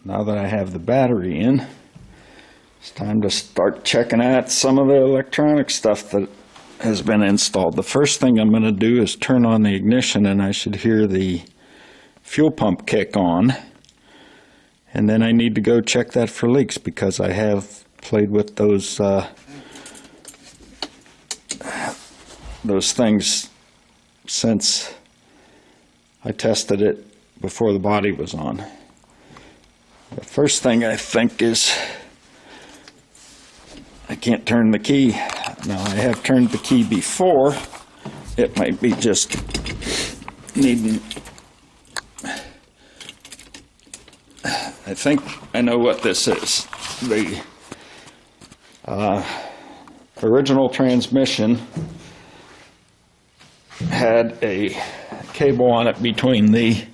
now that I have the battery in, it's time to start checking out some of the electronic stuff that has been installed. The first thing I'm going to do is turn on the ignition, and I should hear the fuel pump kick on. And then I need to go check that for leaks, because I have played with those things since I tested it before the body was on. The first thing I think is I can't turn the key. Now, I have turned the key before. It might be just needing... I think I know what this is. The original transmission had a cable on it between the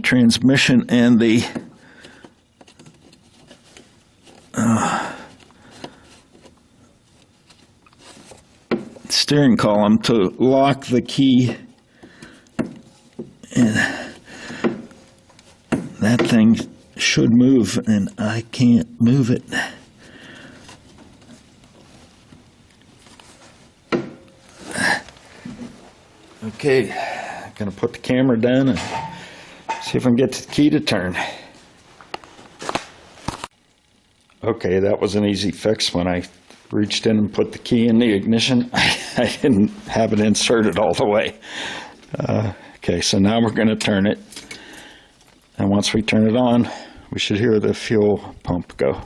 transmission and the steering column to lock the key, and that thing should move, and I can't move it. Okay, I'm gonna put the camera down and see if I can get the key to turn. Okay, that was an easy fix. When I reached in and put the key in the ignition, I didn't have it inserted all the way. Okay, so now we're going to turn it. And once we turn it on, we should hear the fuel pump go.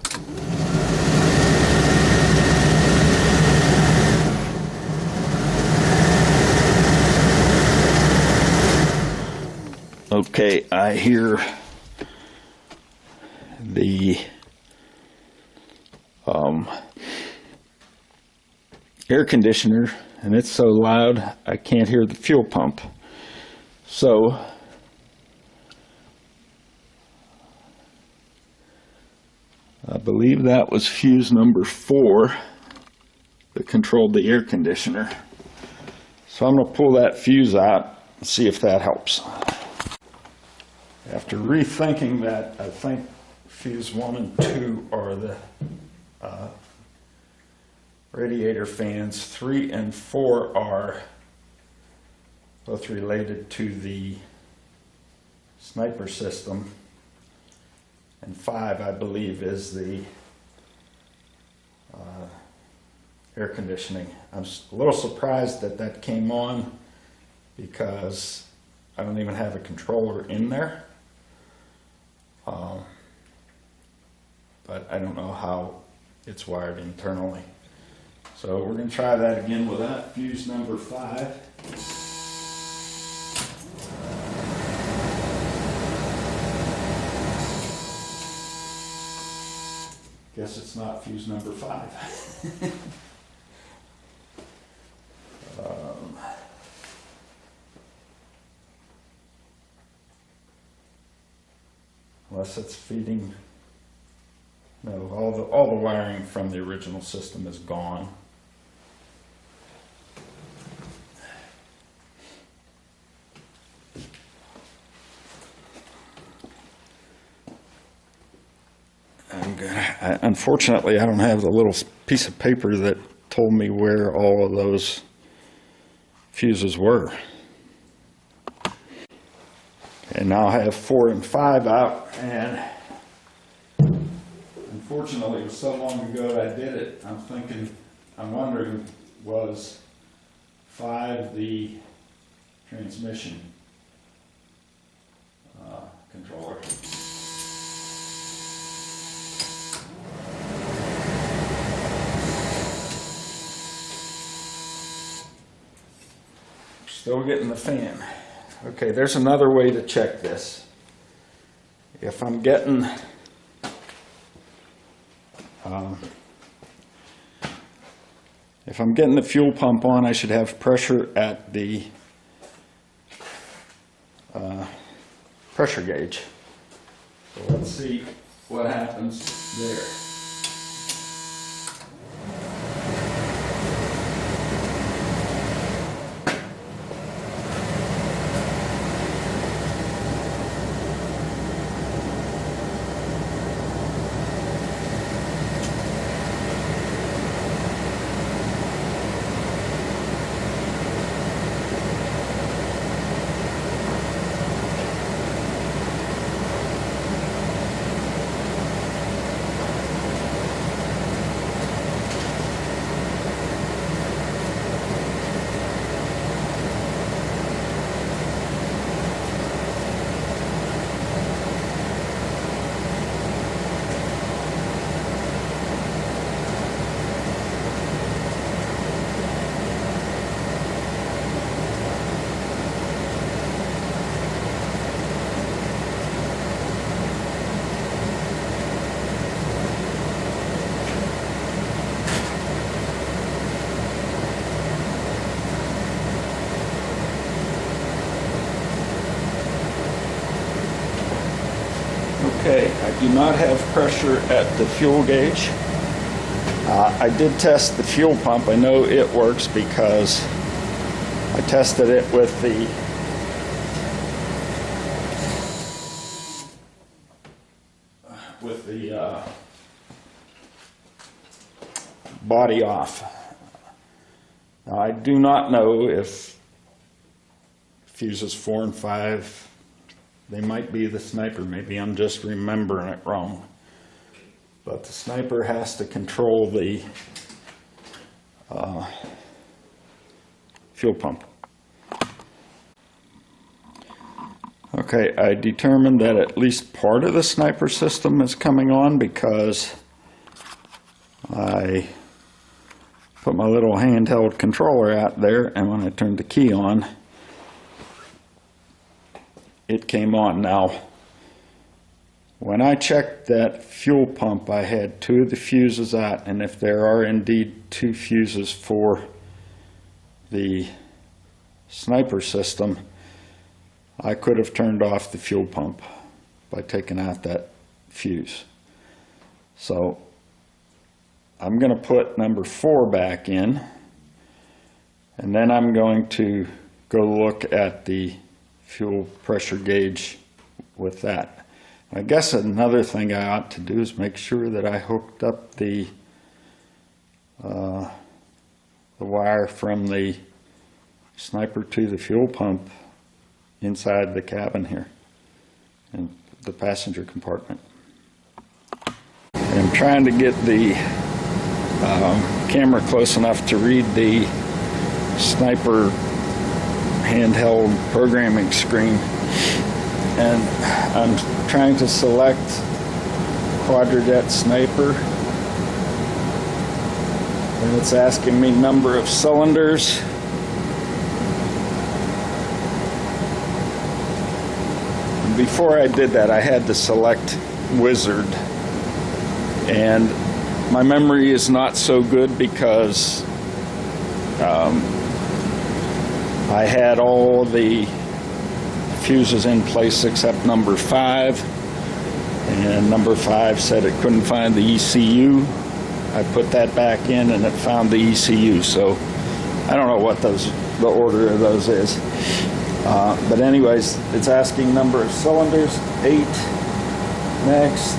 Okay, I hear the air conditioner, and it's so loud I can't hear the fuel pump. So I believe that was fuse number 4 that controlled the air conditioner. So I'm going to pull that fuse out and see if that helps. After rethinking that, I think fuse 1 and 2 are the radiator fans. 3 and 4 are both related to the sniper system, and 5, I believe, is the air conditioning. I'm a little surprised that that came on, because I don't even have a controller in there. But I don't know how it's wired internally. So we're going to try that again without fuse number 5. Guess it's not fuse number 5. Unless it's feeding. No, all the wiring from the original system is gone. Unfortunately, I don't have the little piece of paper that told me where all of those fuses were. And now I have 4 and 5 out, and unfortunately, it was so long ago that I did it, I'm wondering, was 5 the transmission controller? Still getting the fan. Okay, there's another way to check this. If I'm getting the fuel pump on, I should have pressure at the pressure gauge. So let's see what happens there. Okay, I do not have pressure at the fuel gauge. I did test the fuel pump. I know it works because I tested it with the body off. Now, I do not know if fuses 4 and 5, they might be the sniper. Maybe I'm just remembering it wrong. But the sniper has to control the fuel pump. Okay, I determined that at least part of the sniper system is coming on because I put my little handheld controller out there, and when I turned the key on, it came on. Now, when I checked that fuel pump, I had 2 of the fuses out, and if there are indeed 2 fuses for the sniper system, I could have turned off the fuel pump by taking out that fuse. So I'm going to put number 4 back in, and then I'm going to go look at the fuel pressure gauge with that. I guess another thing I ought to do is make sure that I hooked up the wire from the sniper to the fuel pump inside the cabin here in the passenger compartment. I'm trying to get the camera close enough to read the sniper handheld programming screen, and I'm trying to select Quadrajet Sniper, and it's asking me number of cylinders. And before I did that, I had to select Wizard, and my memory is not so good because I had all the fuses in place except number 5, and number 5 said it couldn't find the ECU. I put that back in and it found the ECU, so I don't know what the order of those is. But anyways, it's asking number of cylinders, 8. Next,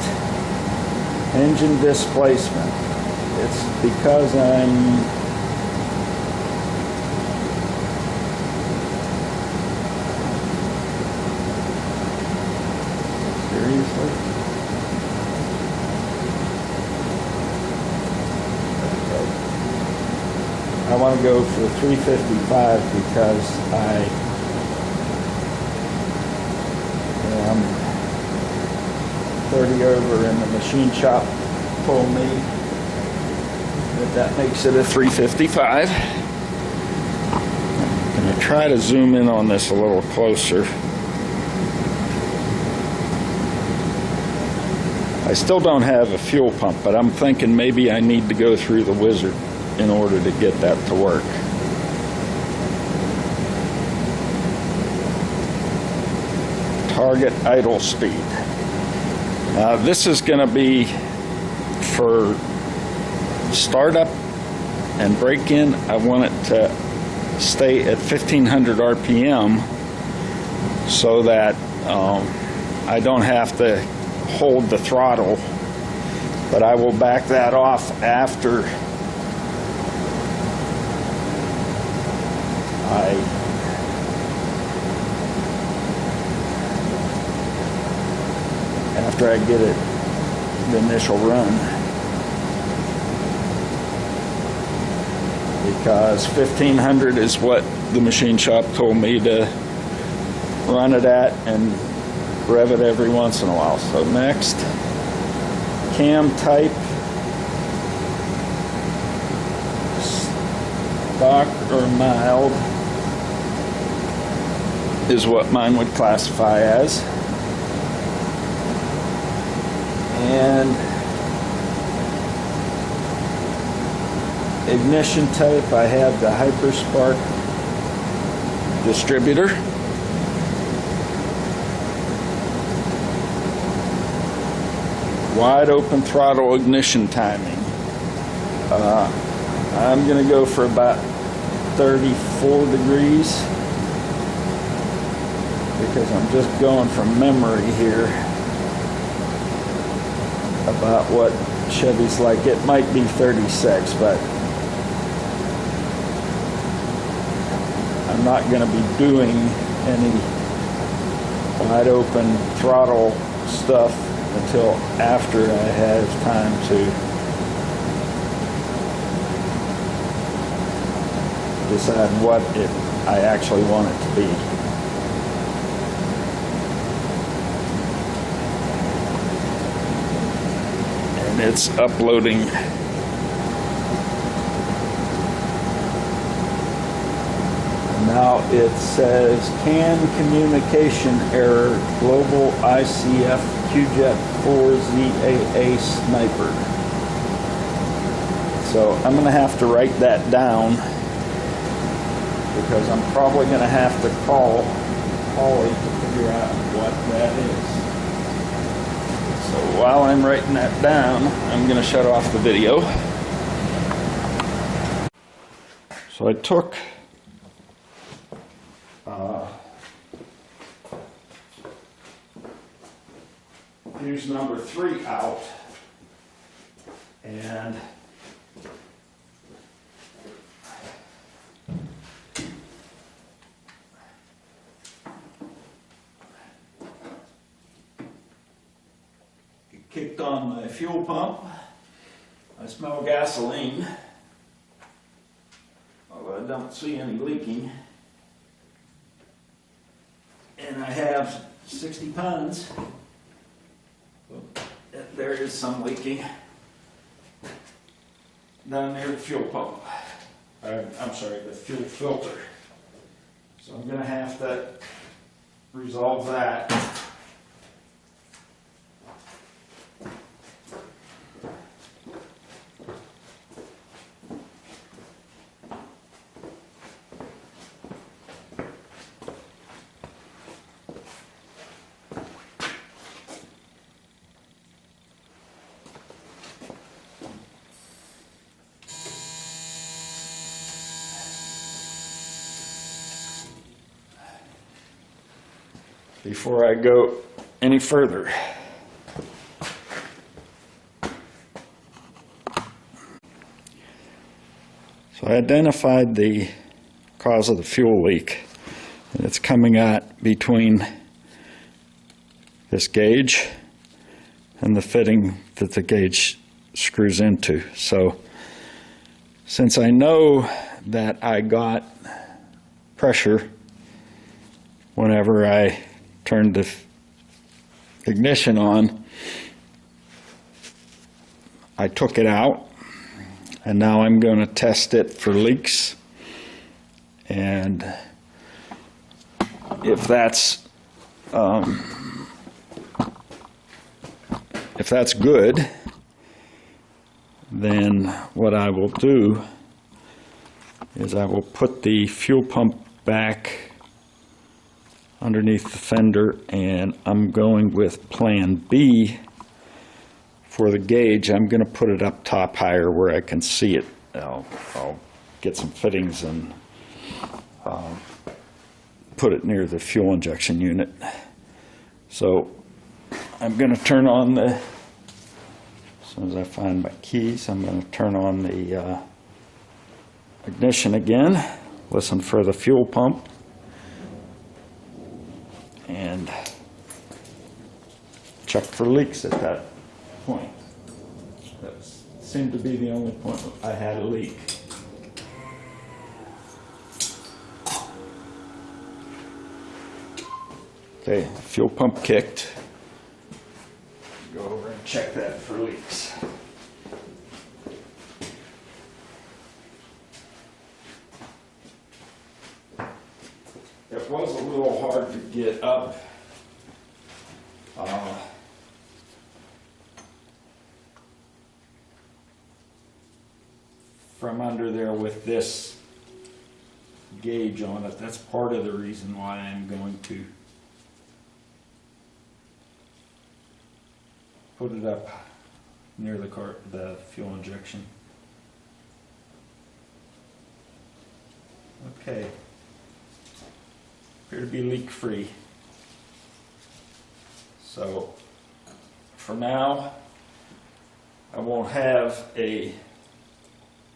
engine displacement. It's because I'm I want to go for 355 because I am 30 over, and the machine shop told me that makes it a 355. I'm going to try to zoom in on this a little closer. I still don't have a fuel pump, but I'm thinking maybe I need to go through the Wizard in order to get that to work. target idle speed. This is going to be for startup and break-in. I want it to stay at 1500 RPM so that I don't have to hold the throttle, but I will back that off after I get it the initial run, because 1500 is what the machine shop told me to run it at and rev it every once in a while. So next, cam type, stock or mild is what mine would classify as. And ignition type, I have the Hyperspark distributor. Wide open throttle ignition timing. I'm going to go for about 34 degrees because I'm just going from memory here about what Chevy's like. It might be 36, but I'm not going to be doing any wide open throttle stuff until after I have time to decide what I actually want it to be. And it's uploading. Now it says CAN communication error, global ICF QJet 4ZAA sniper. So I'm going to have to write that down because I'm probably going to have to call Holly to figure out what that is. So while I'm writing that down, I'm going to shut off the video. So I took fuse number 3 out, and kicked on my fuel pump. I smell gasoline, although I don't see any leaking. And I have 60 pounds. There is some leaking down near the fuel pump. I'm sorry, the fuel filter. So I'm going to have to resolve that. Before I go any further. So I identified the cause of the fuel leak, and it's coming out between this gauge and the fitting that the gauge screws into. So since I know that I got pressure whenever I turned the ignition on, I took it out, and now I'm going to test it for leaks, and if that's good, then what I will do is I will put the fuel pump back underneath the fender, and I'm going with plan B for the gauge. I'm going to put it up top higher where I can see it. I'll get some fittings and put it near the fuel injection unit. So I'm going to turn on the, as soon as I find my keys, I'm going to turn on the ignition again, listen for the fuel pump, and check for leaks at that point. That seemed to be the only point I had a leak. Okay, fuel pump kicked. Go over and check that for leaks. It was a little hard to get up from under there with this gauge on it. That's part of the reason why I'm going to put it up near the fuel injection. Okay. Appear to be leak free. So for now, I won't have a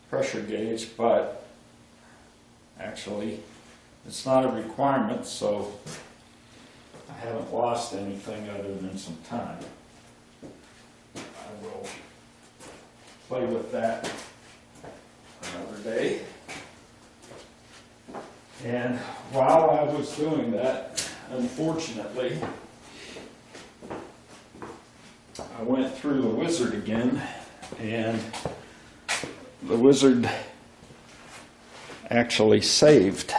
pressure gauge, but actually it's not a requirement, so I haven't lost anything other than some time. I will play with that another day. And while I was doing that, unfortunately, I went through the wizard again, and the wizard actually saved.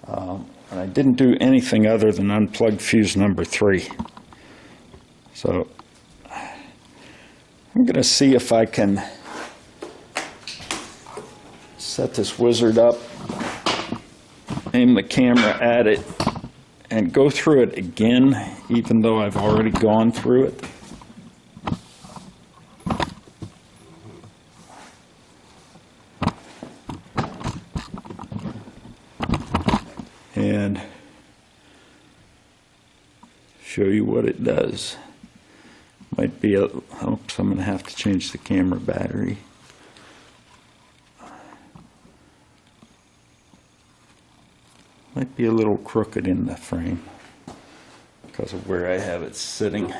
And I didn't do anything other than unplug fuse number 3. So I'm going to see if I can set this wizard up, aim the camera at it, and go through it again, even though I've already gone through it. And show you what it does. Might be a, oops, I'm going to have to change the camera battery. Might be a little crooked in the frame because of where I have it sitting.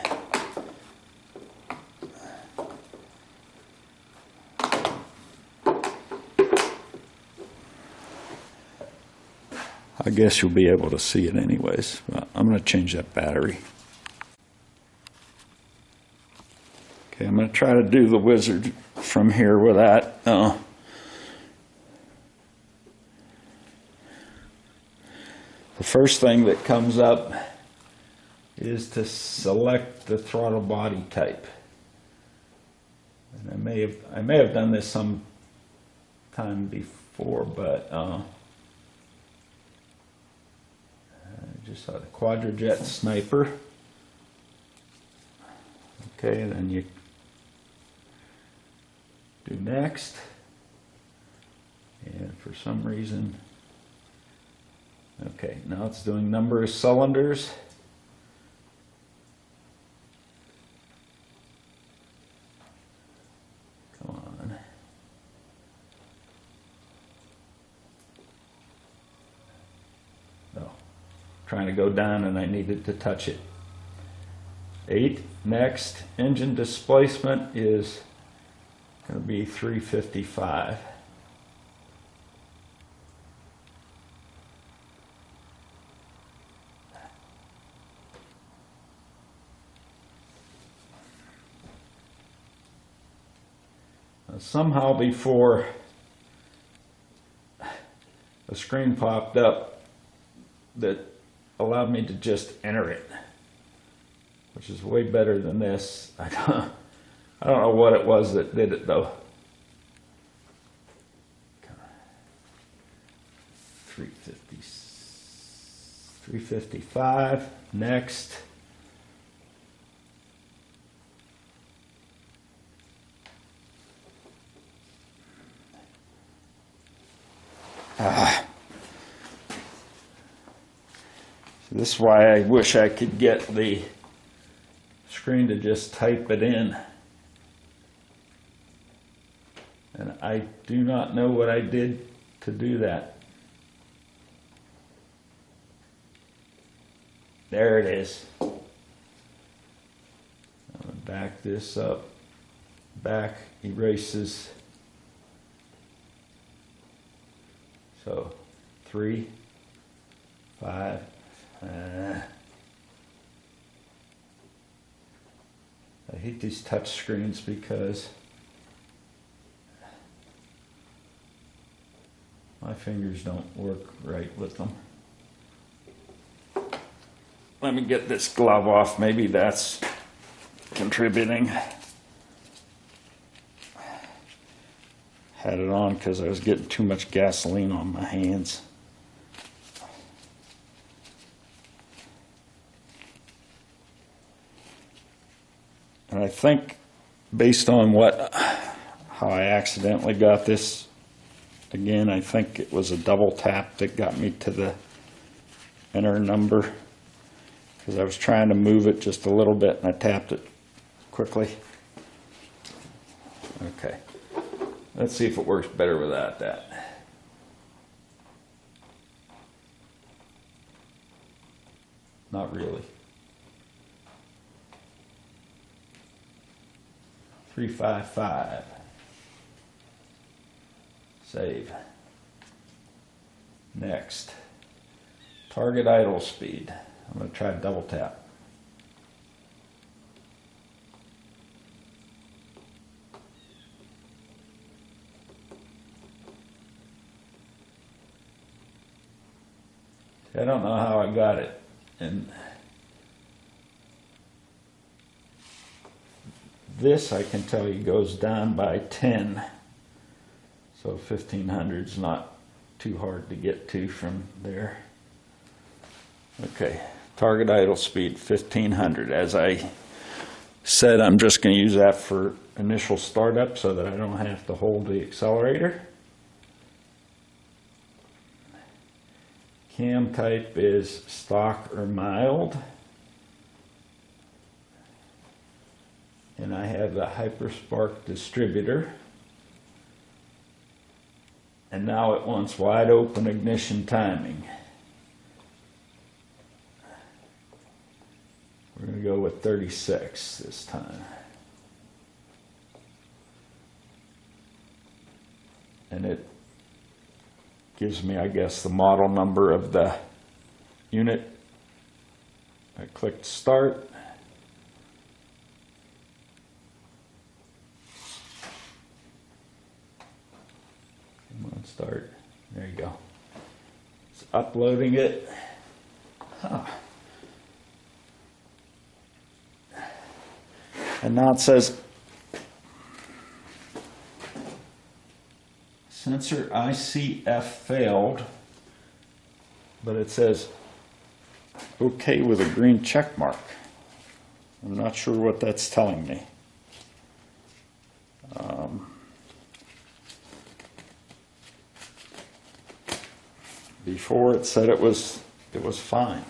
I guess you'll be able to see it anyways. I'm going to change that battery. Okay, I'm going to try to do the wizard from here with that. The first thing that comes up is to select the throttle body type. And I may have done this some time before, but just saw the Quadrajet Sniper. Okay, then you do next, and for some reason, okay, now it's doing number of cylinders. Come on. No, trying to go down and I needed to touch it. 8. Next, engine displacement is going to be 355. Somehow before a screen popped up that allowed me to just enter it, which is way better than this. I don't know what it was that did it though. 356. 355. Next. So this is why I wish I could get the screen to just type it in. And I do not know what I did to do that. There it is. I'm going to back this up. Back erases. So 3, 5. I hate these touch screens because my fingers don't work right with them. Let me get this glove off. Maybe that's contributing. Had it on because I was getting too much gasoline on my hands. And I think based on how I accidentally got this, again, I think it was a double tap that got me to the enter number, because I was trying to move it just a little bit and I tapped it quickly. Okay, let's see if it works better without that. Not really. 355. Save. Next. Target idle speed. I'm going to try double tap. I don't know how I got it. And this, I can tell you, goes down by 10. So 1500 is not too hard to get to from there. Okay, target idle speed 1500. As I said, I'm just going to use that for initial startup so that I don't have to hold the accelerator. Cam type is stock or mild. And I have the Hyperspark distributor. And now it wants wide open ignition timing. We're going to go with 36 this time. And it gives me, I guess, the model number of the unit. I clicked start. Come on, start. There you go. It's uploading it. Huh. And now it says sensor ICF failed, but it says okay with a green check mark. I'm not sure what that's telling me. Before it said it was fine.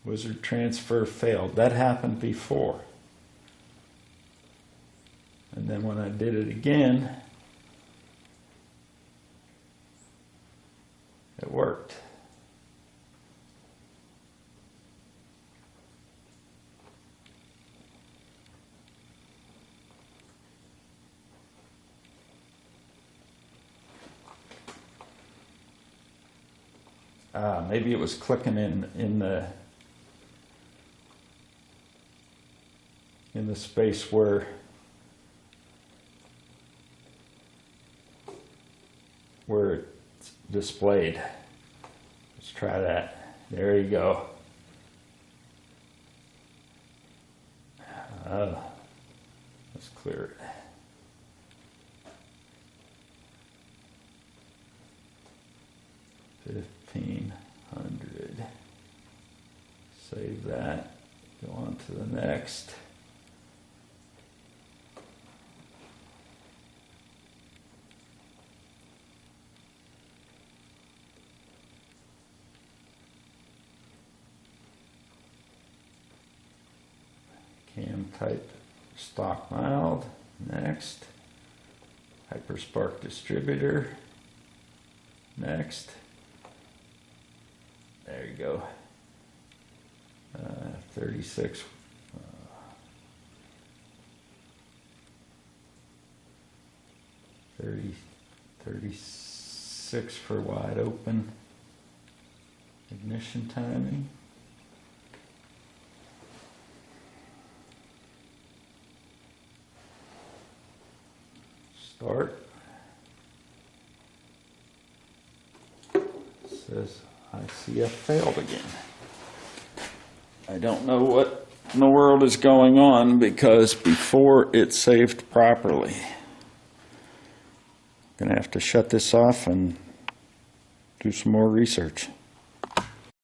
Wizard transfer failed. That happened before. And then when I did it again, it worked. Maybe it was clicking in the space where it's displayed. Let's try that. There you go. Let's clear it. 1500. Save that. Go on to the next. Cam type stock mild. Next. Hyperspark distributor. Next. There you go. 36. 36 for wide open. Ignition timing. Start. Says ICF failed again. I don't know what in the world is going on because before it saved properly. Gonna have to shut this off and do some more research.